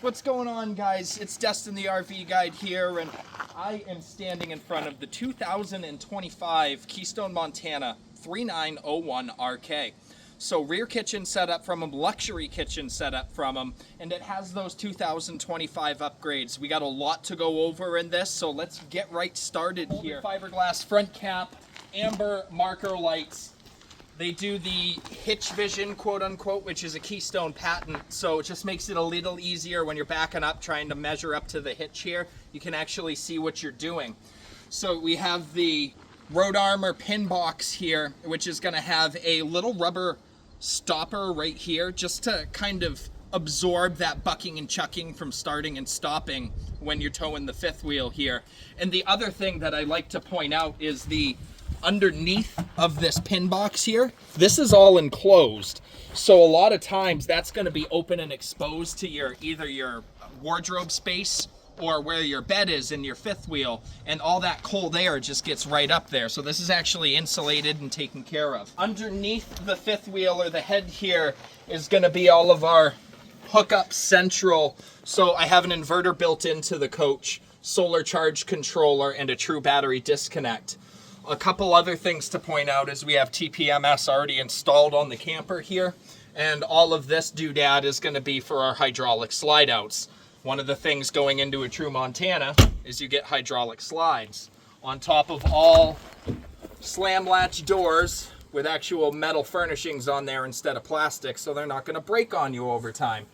What's going on, guys? It's Destin the RV Guide here, and I am standing in front of the 2025 Keystone Montana 3901 RK. So rear kitchen setup from them, luxury kitchen setup from them, and it has those 2025 upgrades. We got a lot to go over in this, so let's get right started here. Fiberglass front cap, amber marker lights. They do the hitch vision, quote unquote, which is a Keystone patent. So it just makes it a little easier when you're backing up, trying to measure up to the hitch here. You can actually see what you're doing. So we have the Road Armor pin box here, which is gonna have a little rubber stopper right here, just to kind of absorb that bucking and chucking from starting and stopping when you're towing the fifth wheel here. And the other thing that I like to point out is the underneath of this pin box here, this is all enclosed, so a lot of times that's going to be open and exposed to your either your wardrobe space or where your bed is in your fifth wheel, and all that cold air just gets right up there. So this is actually insulated and taken care of. Underneath the fifth wheel, or the head here, is going to be all of our hookup central. So I have an inverter built into the coach, solar charge controller, and a true battery disconnect. A couple other things to point out is we have TPMS already installed on the camper here, and all of this doodad is going to be for our hydraulic slide outs. One of the things going into a true Montana is you get hydraulic slides on top of all slam latch doors with actual metal furnishings on there instead of plastic, so they're not going to break on you over time.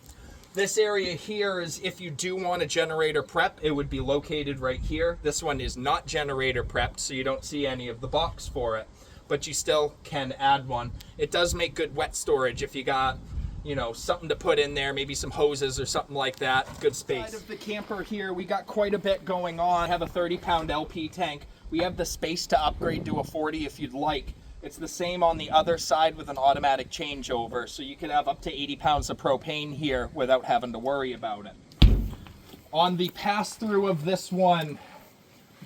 This area here is if you do want a generator prep, it would be located right here. This one is not generator prepped, so you don't see any of the box for it, but you still can add one. It does make good wet storage if you got, you know, something to put in there, maybe some hoses or something like that. Good space. Inside of the camper here, we got quite a bit going on. I have a 30-pound LP tank. We have the space to upgrade to a 40 if you'd like. It's the same on the other side with an automatic changeover, so you can have up to 80 pounds of propane here without having to worry about it. On the pass-through of this one,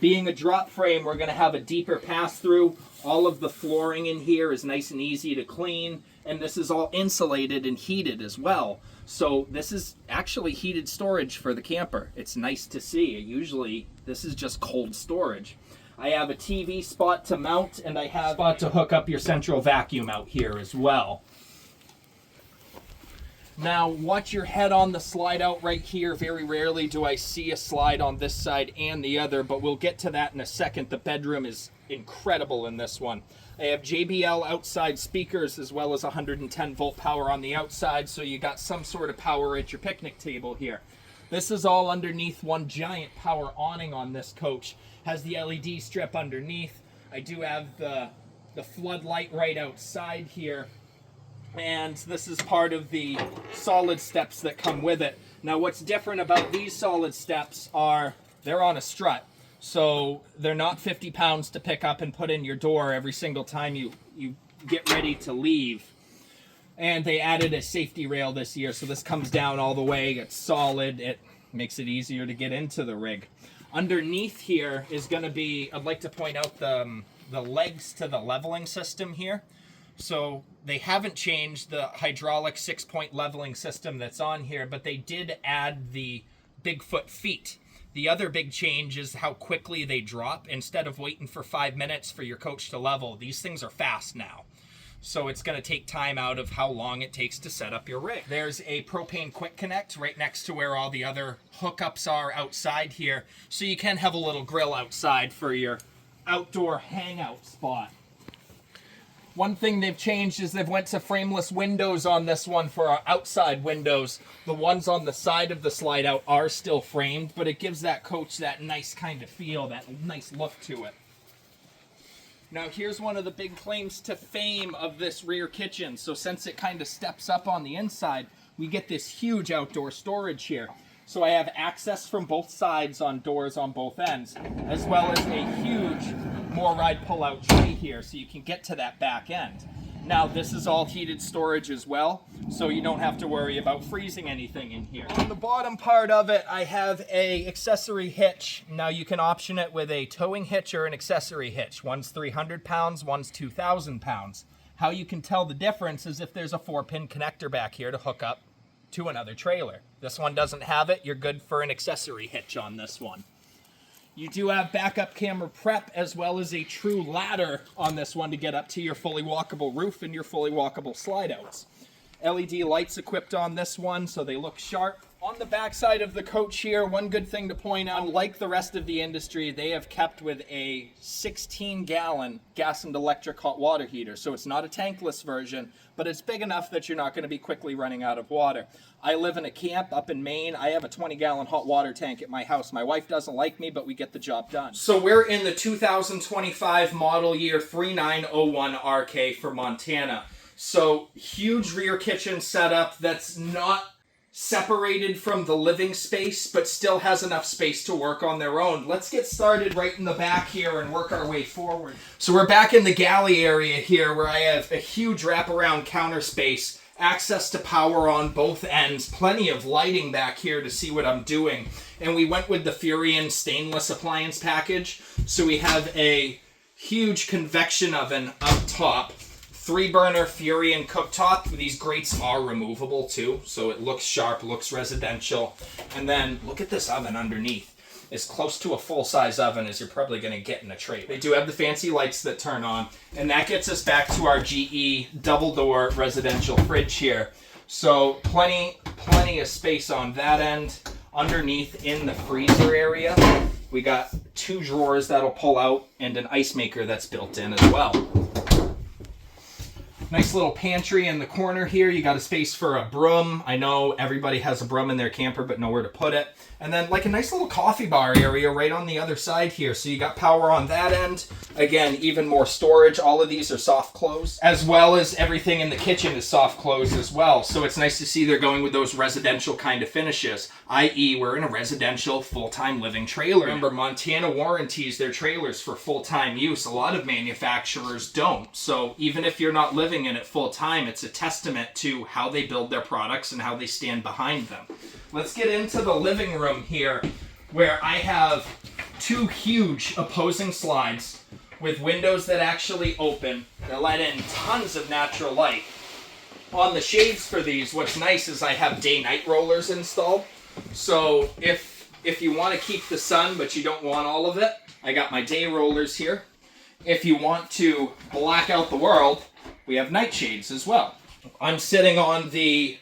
being a drop frame, we're going to have a deeper pass-through. All of the flooring in here is nice and easy to clean, and this is all insulated and heated as well. So this is actually heated storage for the camper. It's nice to see. Usually this is just cold storage. I have a TV spot to mount, and I have a spot to hook up your central vacuum out here as well. Now, watch your head on the slide out right here. Very rarely do I see a slide on this side and the other, but we'll get to that in a second. The bedroom is incredible in this one. I have JBL outside speakers as well as 110 volt power on the outside, so you got some sort of power at your picnic table here. This is all underneath one giant power awning on this coach. Has the LED strip underneath. I do have the floodlight right outside here. And this is part of the solid steps that come with it. Now what's different about these solid steps are they're on a strut. So they're not 50 pounds to pick up and put in your door every single time you get ready to leave. And they added a safety rail this year, so this comes down all the way. It's solid. It makes it easier to get into the rig. Underneath here is going to be, I'd like to point out the legs to the leveling system here. So they haven't changed the hydraulic 6-point leveling system that's on here, but they did add the Bigfoot feet. The other big change is how quickly they drop. Instead of waiting for 5 minutes for your coach to level, these things are fast now. So it's going to take time out of how long it takes to set up your rig. There's a propane quick connect right next to where all the other hookups are outside here. So you can have a little grill outside for your outdoor hangout spot. One thing they've changed is they've went to frameless windows on this one for our outside windows. The ones on the side of the slide out are still framed, but it gives that coach that nice kind of feel, that nice look to it. Now here's one of the big claims to fame of this rear kitchen. So since it kind of steps up on the inside, we get this huge outdoor storage here. So I have access from both sides on doors on both ends, as well as a huge more ride pull-out tray here, so you can get to that back end. Now this is all heated storage as well, so you don't have to worry about freezing anything in here. On the bottom part of it, I have a accessory hitch. Now you can option it with a towing hitch or an accessory hitch. One's 300 pounds, one's 2,000 pounds. How you can tell the difference is if there's a 4-pin connector back here to hook up to another trailer. This one doesn't have it. You're good for an accessory hitch on this one. You do have backup camera prep as well as a true ladder on this one to get up to your fully walkable roof and your fully walkable slide outs. LED lights equipped on this one so they look sharp. On the back side of the coach here, one good thing to point out, like the rest of the industry, they have kept with a 16-gallon gas and electric hot water heater. So it's not a tankless version, but it's big enough that you're not going to be quickly running out of water. I live in a camp up in Maine. I have a 20-gallon hot water tank at my house. My wife doesn't like me, but we get the job done. So we're in the 2025 model year 3901 RK for Montana. So huge rear kitchen setup that's not separated from the living space, but still has enough space to work on their own. Let's get started right in the back here and work our way forward. So we're back in the galley area here where I have a huge wraparound counter space, access to power on both ends, plenty of lighting back here to see what I'm doing. And we went with the Furion stainless appliance package. So we have a huge convection oven up top, 3-burner Furion cooktop. These grates are removable too, so it looks sharp, looks residential. And then look at this oven underneath. As close to a full-size oven as you're probably going to get in a trailer. They do have the fancy lights that turn on, and that gets us back to our GE double-door residential fridge here. So plenty of space on that end. Underneath in the freezer area, we got 2 drawers that'll pull out and an ice maker that's built in as well. Nice little pantry in the corner here. You got a space for a broom. I know everybody has a broom in their camper, but nowhere to put it. And then like a nice little coffee bar area right on the other side here. So you got power on that end. Again, even more storage. All of these are soft close, as well as everything in the kitchen is soft close as well. So it's nice to see they're going with those residential kind of finishes, i.e. we're in a residential full-time living trailer. Remember, Montana warranties their trailers for full-time use. A lot of manufacturers don't. So even if you're not living in it full-time, it's a testament to how they build their products and how they stand behind them. Let's get into the living room here, where I have 2 huge opposing slides with windows that actually open that let in tons of natural light. On the shades for these, what's nice is I have day-night rollers installed. So if you want to keep the sun but you don't want all of it, I got my day rollers here. If you want to black out the world, we have night shades as well. I'm sitting on the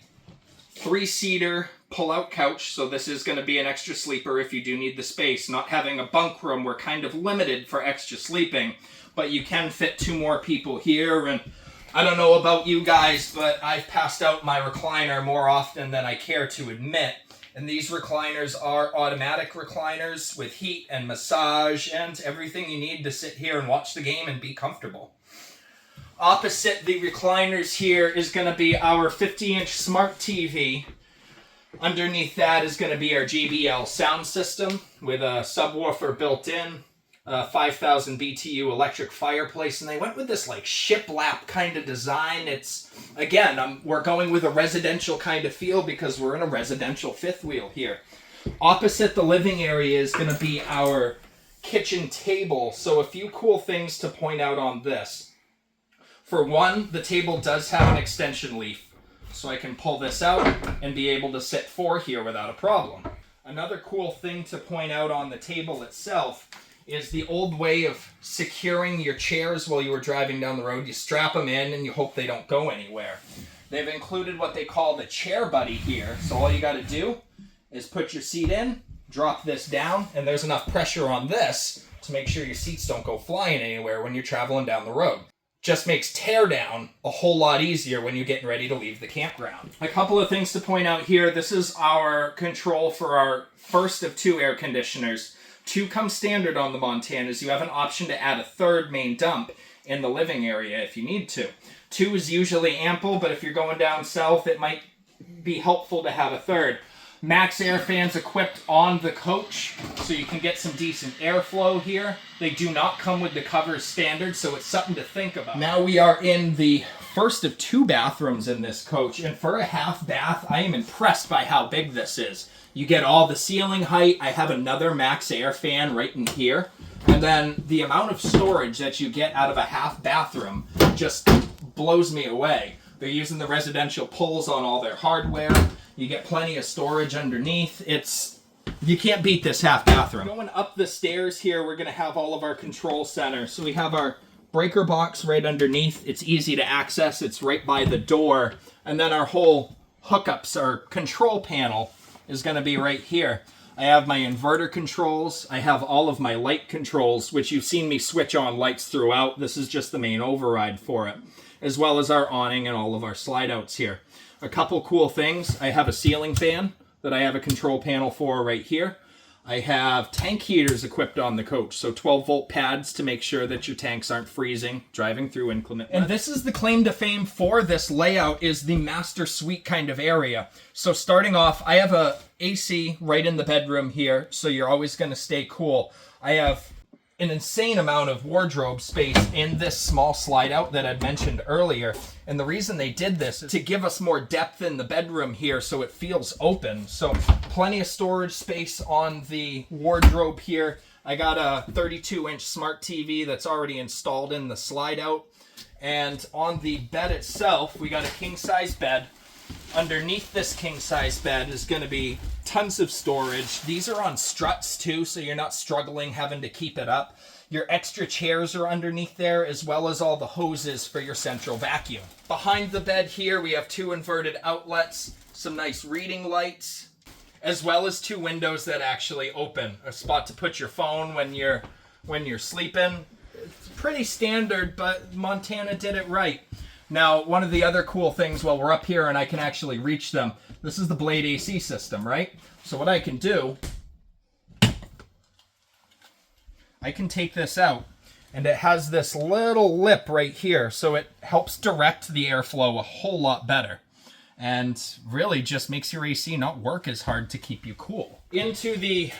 3-seater pull-out couch, so this is going to be an extra sleeper if you do need the space. Not having a bunk room, we're kind of limited for extra sleeping, but you can fit 2 more people here. And I don't know about you guys, but I've passed out my recliner more often than I care to admit. And these recliners are automatic recliners with heat and massage and everything you need to sit here and watch the game and be comfortable. Opposite the recliners here is going to be our 50-inch smart TV. Underneath that is going to be our JBL sound system with a subwoofer built in, a 5,000 BTU electric fireplace, and they went with this like shiplap kind of design. It's, again, we're going with a residential kind of feel because we're in a residential fifth wheel here. Opposite the living area is going to be our kitchen table. So a few cool things to point out on this. For one, the table does have an extension leaf, so I can pull this out and be able to sit 4 here without a problem. Another cool thing to point out on the table itself is the old way of securing your chairs while you were driving down the road. You strap them in and you hope they don't go anywhere. They've included what they call the chair buddy here, so all you got to do is put your seat in, drop this down, and there's enough pressure on this to make sure your seats don't go flying anywhere when you're traveling down the road. Just makes tear down a whole lot easier when you're getting ready to leave the campground. A couple of things to point out here. This is our control for our first of 2 air conditioners. 2 come standard on the Montanas. You have an option to add a 3rd main dump in the living area if you need to. 2 is usually ample, but if you're going down south, it might be helpful to have a 3rd. Max air fans equipped on the coach, so you can get some decent airflow here. They do not come with the covers standard, so it's something to think about. Now we are in the first of 2 bathrooms in this coach, and for a half bath, I am impressed by how big this is. You get all the ceiling height. I have another max air fan right in here. And then the amount of storage that you get out of a half bathroom just blows me away. They're using the residential pulls on all their hardware. You get plenty of storage underneath. You can't beat this half bathroom. Going up the stairs here, we're going to have all of our control center. So we have our breaker box right underneath. It's easy to access. It's right by the door. And then our whole hookups, our control panel is going to be right here. I have my inverter controls. I have all of my light controls, which you've seen me switch on lights throughout. This is just the main override for it, as well as our awning and all of our slide outs here. A couple cool things. I have a ceiling fan that I have a control panel for right here. I have tank heaters equipped on the coach, so 12-volt pads to make sure that your tanks aren't freezing driving through inclement weather. And this is the claim to fame for this layout, is the master suite kind of area. So starting off, I have a AC right in the bedroom here, so you're always going to stay cool. I have an insane amount of wardrobe space in this small slide out that I'd mentioned earlier. And the reason they did this is to give us more depth in the bedroom here so it feels open. So plenty of storage space on the wardrobe here. I got a 32-inch smart TV that's already installed in the slide out. And on the bed itself, we got a king-size bed. Underneath this king-size bed is going to be tons of storage. These are on struts too, so you're not struggling having to keep it up. Your extra chairs are underneath there, as well as all the hoses for your central vacuum. Behind the bed here, we have 2 inverted outlets, some nice reading lights, as well as 2 windows that actually open. A spot to put your phone when you're sleeping. It's pretty standard, but Montana did it right. Now, one of the other cool things, while we're up here and I can actually reach them, this is the Blade AC system, right? So what I can do, I can take this out, and it has this little lip right here, so it helps direct the airflow a whole lot better. And really just makes your AC not work as hard to keep you cool. Into the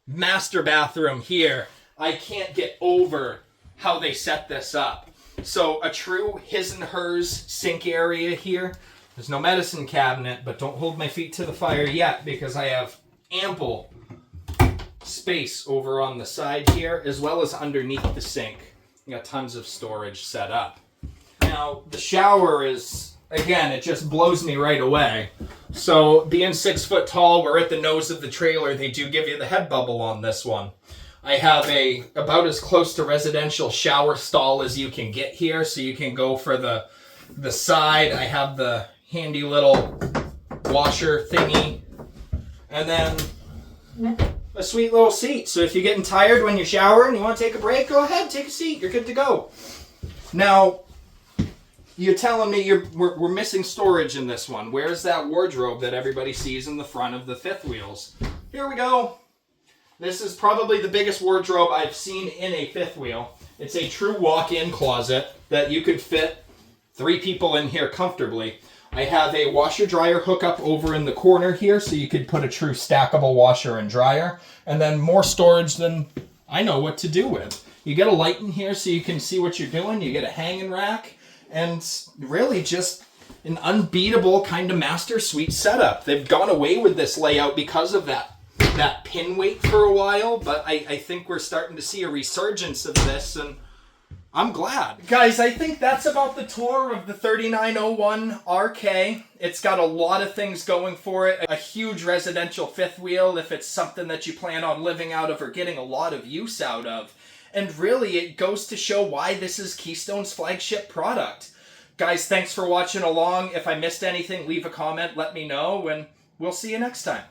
master bathroom here, I can't get over how they set this up. So a true his and hers sink area here. There's no medicine cabinet, but don't hold my feet to the fire yet because I have ample space over on the side here, as well as underneath the sink. You got tons of storage set up. Now, the shower is, again, it just blows me right away. So being 6 foot tall, we're at the nose of the trailer. They do give you the head bubble on this one. I have about as close to residential shower stall as you can get here, so you can go for the side. I have the handy little washer thingy, and then a sweet little seat. So if you're getting tired when you shower and you want to take a break, go ahead, take a seat. You're good to go. Now, you're telling me we're missing storage in this one. Where's that wardrobe that everybody sees in the front of the fifth wheels? Here we go. This is probably the biggest wardrobe I've seen in a fifth wheel. It's a true walk-in closet that you could fit 3 people in here comfortably. I have a washer-dryer hookup over in the corner here, so you could put a true stackable washer and dryer. And then more storage than I know what to do with. You get a light in here so you can see what you're doing. You get a hanging rack. And really just an unbeatable kind of master suite setup. They've gone away with this layout because of that pin weight for a while, but I think we're starting to see a resurgence of this, and I'm glad. Guys, I think that's about the tour of the 3901 RK. It's got a lot of things going for it. A huge residential fifth wheel if it's something that you plan on living out of or getting a lot of use out of. And really, it goes to show why this is Keystone's flagship product. Guys, thanks for watching along. If I missed anything, leave a comment, let me know, and we'll see you next time.